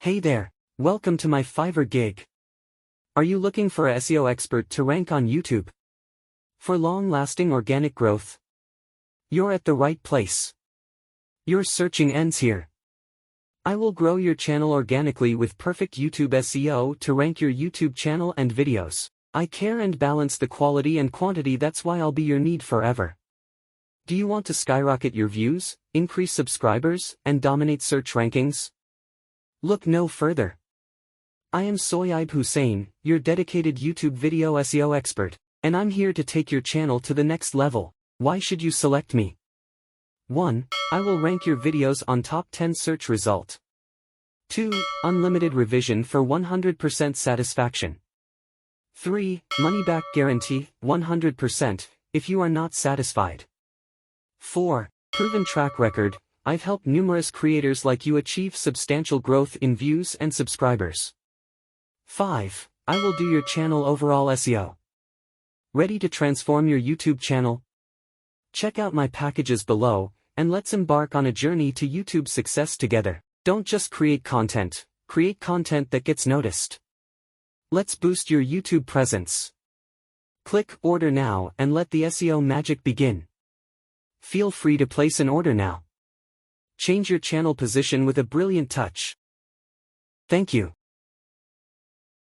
Hey there, welcome to my Fiverr gig. Are you looking for a SEO expert to rank on YouTube? For long-lasting organic growth? You're at the right place. Your searching ends here. I will grow your channel organically with perfect YouTube SEO to rank your YouTube channel and videos. I care and balance the quality and quantity, that's why I'll be your need forever. Do you want to skyrocket your views, increase subscribers, and dominate search rankings? Look no further. I am Hussain, your dedicated YouTube video SEO expert, and I'm here to take your channel to the next level. Why should you select me? 1. I will rank your videos on top 10 search result. 2. Unlimited revision for 100% satisfaction. 3. Money back guarantee, 100%, if you are not satisfied. 4. Proven track record, I've helped numerous creators like you achieve substantial growth in views and subscribers. 5. I will do your channel overall SEO. Ready to transform your YouTube channel? Check out my packages below, and let's embark on a journey to YouTube success together. Don't just create content that gets noticed. Let's boost your YouTube presence. Click order now and let the SEO magic begin. Feel free to place an order now. Change your channel position with a brilliant touch. Thank you.